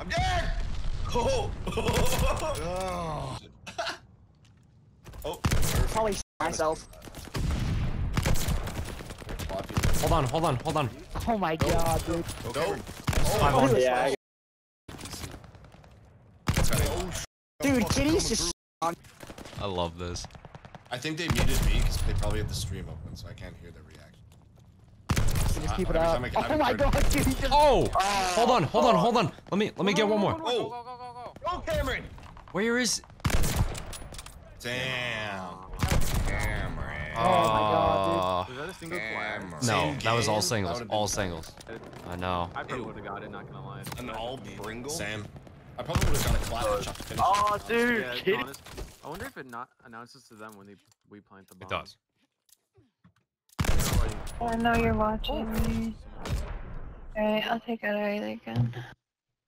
I'm dead! Oh! Oh! Probably myself. Hold on. Oh my god, dude. Go! Oh, Yeah. Dude, Kitty's just I love this. I think they muted me because they probably have the stream open, so I can't hear their reaction. just keep it every up. time Oh my god, dude, he just... Oh! Hold on. Let me get one more. Oh! Go, Cameron! Where is? Damn. Cameron. Oh my god, Was that a single flag? No, Same that was all game? singles. That would've been All tough. singles. I know. I probably would have got it, not gonna lie. An all Pringle? Same. I probably would have got a clap shot to finish. Oh, dude, Yeah, Kitty. honest, I wonder if it not announces to them when we plant the bomb. It does. I know you're watching me. Alright, I'll take out either gun.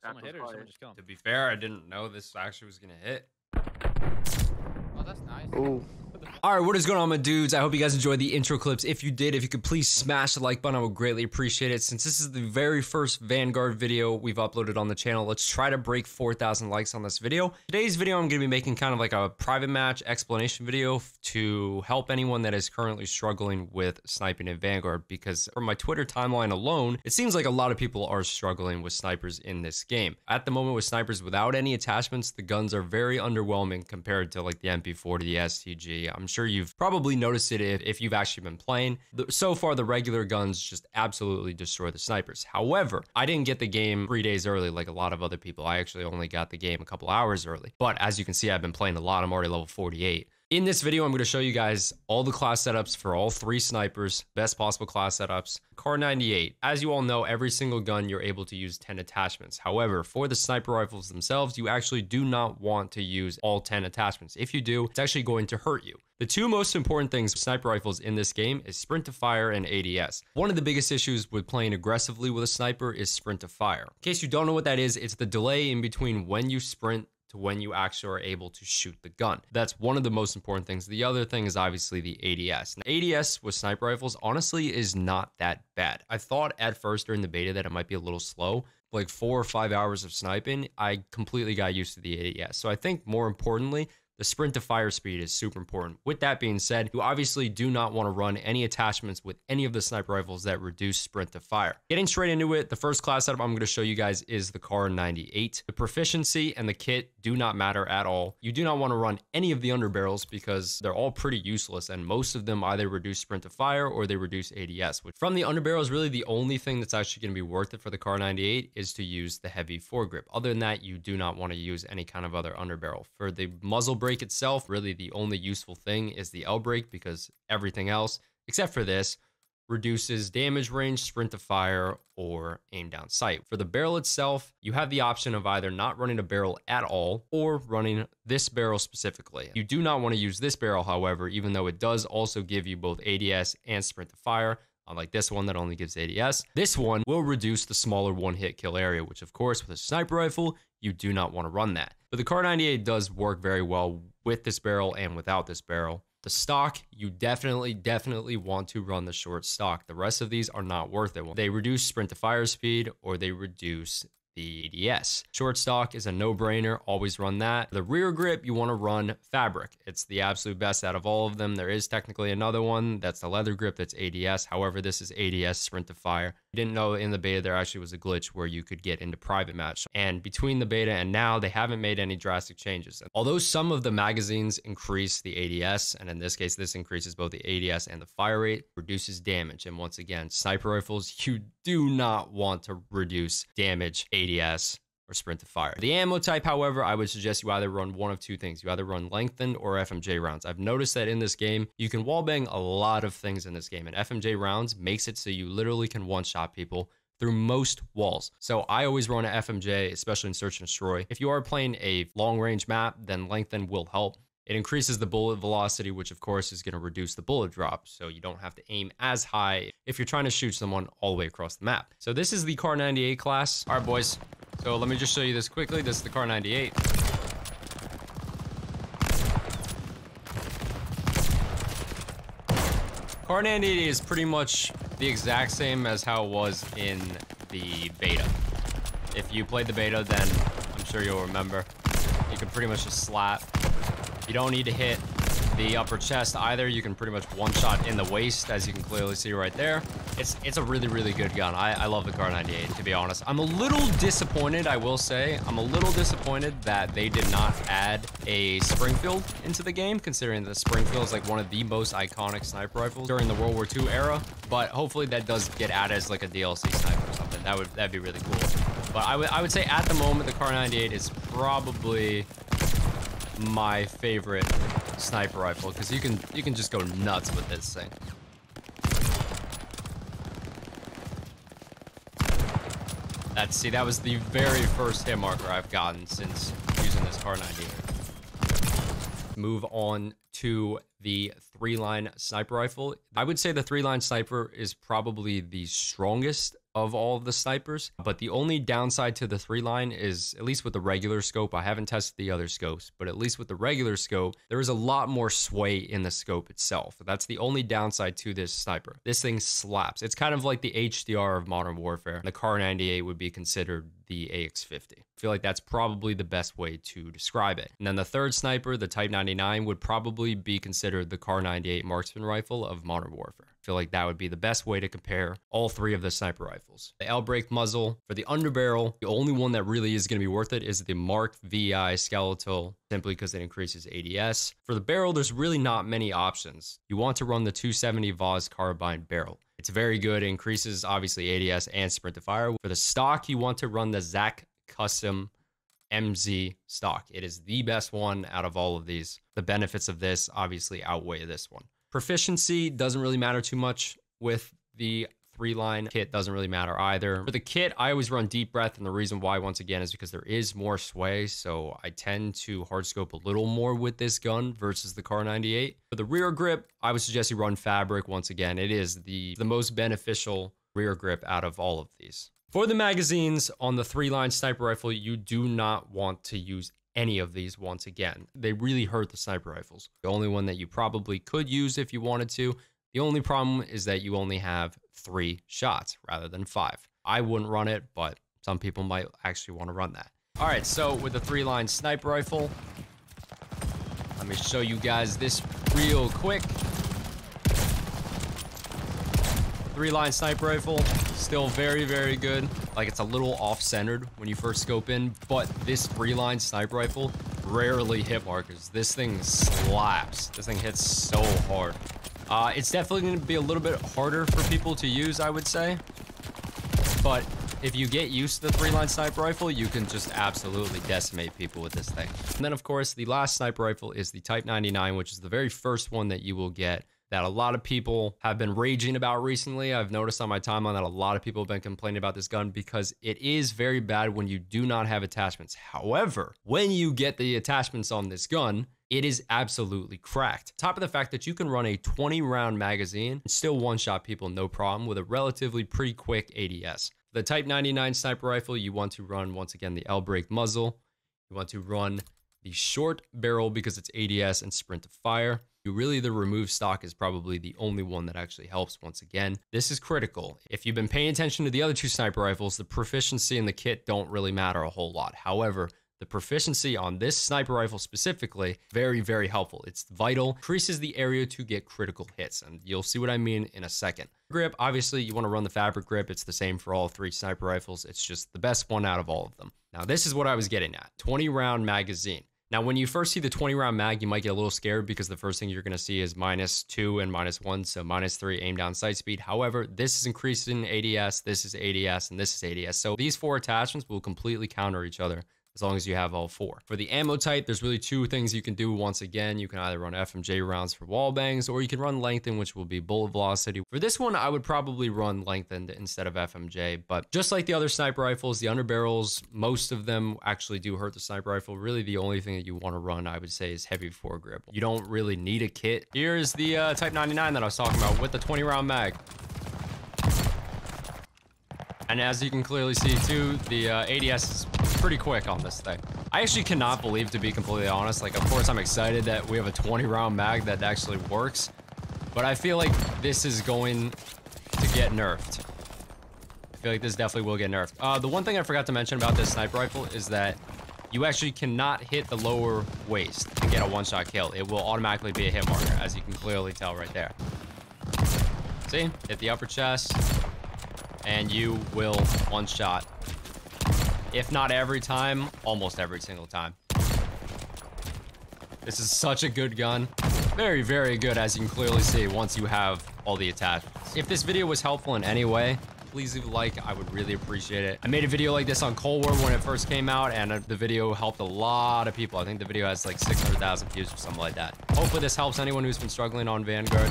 Someone hit her, someone just killed him. To be fair, I didn't know this actually was gonna hit. Oh, that's nice. Ooh. Alright, what is going on, my dudes? I hope you guys enjoyed the intro clips. If you did, if you could please smash the like button, I would greatly appreciate it. Since this is the very first Vanguard video we've uploaded on the channel, let's try to break 4,000 likes on this video. Today's video, I'm going to be making kind of like a private match explanation video to help anyone that is currently struggling with sniping in Vanguard, because from my Twitter timeline alone, it seems like a lot of people are struggling with snipers in this game. At the moment, with snipers without any attachments, the guns are very underwhelming compared to like the MP40, the STG. I'm sure you've probably noticed it if you've actually been playing. So far, the regular guns just absolutely destroy the snipers. However, I didn't get the game 3 days early like a lot of other people. I actually only got the game a couple hours early. But as you can see, I've been playing a lot. I'm already level 48. In this video, I'm going to show you guys all the class setups for all 3 snipers, best possible class setups. Car 98. As you all know, every single gun you're able to use 10 attachments. However, for the sniper rifles themselves, you actually do not want to use all 10 attachments. If you do, it's actually going to hurt you. The 2 most important things with sniper rifles in this game is sprint to fire and ADS. One of the biggest issues with playing aggressively with a sniper is sprint to fire. In case you don't know what that is, it's the delay in between when you sprint to when you actually are able to shoot the gun. That's one of the most important things. The other thing is obviously the ADS. Now, ADS with sniper rifles honestly is not that bad. I thought at first during the beta that it might be a little slow. Like 4 or 5 hours of sniping, I completely got used to the ADS. So I think more importantly, the sprint to fire speed is super important. With that being said, you obviously do not want to run any attachments with any of the sniper rifles that reduce sprint to fire. Getting straight into it, the first class setup I'm going to show you guys is the Car 98. The proficiency and the kit do not matter at all. You do not want to run any of the underbarrels because they're all pretty useless, and most of them either reduce sprint to fire or they reduce ADS. Which from the underbarrels, really the only thing that's actually going to be worth it for the Car 98 is to use the heavy foregrip. Other than that, you do not want to use any kind of other underbarrel. For the muzzle brake itself, really the only useful thing is the L brake, because everything else except for this reduces damage range, sprint to fire, or aim down sight. For the barrel itself, you have the option of either not running a barrel at all or running this barrel specifically. You do not want to use this barrel, however, even though it does also give you both ADS and sprint to fire. Unlike this one that only gives ADS, this one will reduce the smaller one-hit kill area, which of course with a sniper rifle, you do not want to run that. But the Car 98 does work very well with this barrel and without this barrel. The stock, you definitely want to run the short stock. The rest of these are not worth it. They reduce sprint to fire speed or they reduce the ADS. Short stock is a no-brainer, always run that. The rear grip, you want to run fabric. It's the absolute best out of all of them. There is technically another one, that's the leather grip, that's ADS. However, this is ADS sprint to fire. I didn't know in the beta there actually was a glitch where you could get into private match. And between the beta and now, they haven't made any drastic changes. Although some of the magazines increase the ADS, and in this case, this increases both the ADS and the fire rate, reduces damage. And once again, sniper rifles, you do not want to reduce damage, ADS, or sprint to fire. The ammo type, however, I would suggest you either run one of 2 things. You either run lengthened or FMJ rounds. I've noticed that in this game, you can wallbang a lot of things in this game, and FMJ rounds makes it so you literally can one-shot people through most walls. So I always run an FMJ, especially in Search and Destroy. If you are playing a long-range map, then lengthen will help. It increases the bullet velocity, which of course is going to reduce the bullet drop, so you don't have to aim as high if you're trying to shoot someone all the way across the map. So this is the Car 98 class. All right, boys. So let me just show you this quickly. This is the Car 98. Car 98 is pretty much the exact same as how it was in the beta. If you played the beta, then I'm sure you'll remember. You can pretty much just slap. You don't need to hit the upper chest either. You can pretty much one-shot in the waist, as you can clearly see right there. It's a really, really good gun. I love the Kar98, to be honest. I'm a little disappointed, I will say. I'm a little disappointed that they did not add a Springfield into the game, considering that Springfield is like one of the most iconic sniper rifles during the World War II era. But hopefully that does get added as like a DLC sniper or something. That'd be really cool. But I would say at the moment, the Kar98 is probably my favorite sniper rifle, because you can just go nuts with this thing. That was the very first hit marker I've gotten since using this Kar98. Move on to the 3-line sniper rifle. I would say the 3-line sniper is probably the strongest of all of the snipers, but the only downside to the 3-line is, at least with the regular scope, I haven't tested the other scopes, but at least with the regular scope, there is a lot more sway in the scope itself. That's the only downside to this sniper. This thing slaps. It's kind of like the HDR of Modern Warfare. The Kar98 would be considered the AX50. I feel like that's probably the best way to describe it. And then the third sniper, the Type 99, would probably be considered the Kar98 marksman rifle of Modern Warfare. I feel like that would be the best way to compare all three of the sniper rifles. The L-break muzzle. For the underbarrel, the only one that really is going to be worth it is the Mark VI Skeletal, simply because it increases ADS. For the barrel, there's really not many options. You want to run the 270 Vaz carbine barrel. It's very good. It increases, obviously, ADS and sprint to fire. For the stock, you want to run the Zach Custom MZ stock. It is the best one out of all of these. The benefits of this obviously outweigh this one. Proficiency doesn't really matter too much with the 3-line. Kit doesn't really matter either. For the kit, I always run deep breath, and the reason why, once again, is because there is more sway, so I tend to hard scope a little more with this gun versus the Kar98. For the rear grip, I would suggest you run fabric. Once again, it is the most beneficial rear grip out of all of these. For the magazines on the 3-line sniper rifle, you do not want to use any of these. Once again, they really hurt the sniper rifles. The only one that you probably could use if you wanted to, the only problem is that you only have 3 shots rather than 5. I wouldn't run it, but some people might actually want to run that. All right, so with the 3-line sniper rifle, let me show you guys this real quick. 3-line sniper rifle, still very, very good. Like, it's a little off-centered when you first scope in, but this 3-line sniper rifle rarely hit markers. This thing slaps. This thing hits so hard. It's definitely going to be a little bit harder for people to use, I would say. But if you get used to the 3-line sniper rifle, you can just absolutely decimate people with this thing. And then, of course, the last sniper rifle is the Type 99, which is the very first one that you will get, that a lot of people have been raging about recently. I've noticed on my timeline that a lot of people have been complaining about this gun because it is very bad when you do not have attachments. However, when you get the attachments on this gun, it is absolutely cracked. Top of the fact that you can run a 20-round magazine and still one-shot people no problem with a relatively pretty quick ADS. The Type 99 sniper rifle, you want to run, once again, the L-break muzzle. You want to run the short barrel because it's ADS and sprint to fire. The remove stock is probably the only one that actually helps. Once again, this is critical. If you've been paying attention to the other 2 sniper rifles, the proficiency and the kit don't really matter a whole lot. However, the proficiency on this sniper rifle specifically, very, very helpful. It's vital, increases the area to get critical hits, and you'll see what I mean in a second. Grip, obviously, you want to run the fabric grip. It's the same for all 3 sniper rifles. It's just the best one out of all of them. Now, this is what I was getting at. 20-round magazine. Now, when you first see the 20-round mag, you might get a little scared because the first thing you're going to see is -2 and -1, so -3 aim down sight speed. However, this is increasing ADS, this is ADS, and this is ADS. So these 4 attachments will completely counter each other as long as you have all 4. For the ammo type, there's really 2 things you can do. Once again, you can either run FMJ rounds for wall bangs, or you can run lengthened, which will be bullet velocity. For this one, I would probably run lengthened instead of FMJ, but just like the other sniper rifles, the underbarrels, most of them actually do hurt the sniper rifle. Really, the only thing that you want to run, I would say, is heavy foregrip. You don't really need a kit. Here's the Type 99 that I was talking about with the 20-round mag. And as you can clearly see too, the ADS is pretty quick on this thing. I actually cannot believe, to be completely honest, like, of course I'm excited that we have a 20-round mag that actually works, but I feel like this is going to get nerfed. feel like this definitely will get nerfed. The one thing I forgot to mention about this sniper rifle is that you actually cannot hit the lower waist to get a one-shot kill. It will automatically be a hit marker, as you can clearly tell right there. See? Hit the upper chest, and you will one-shot. If not every time, almost every single time. This is such a good gun. Very, very good, as you can clearly see once you have all the attachments. If this video was helpful in any way, please leave a like. I would really appreciate it. I made a video like this on Cold War when it first came out, and the video helped a lot of people. I think the video has like 600,000 views or something like that. Hopefully this helps anyone who's been struggling on Vanguard.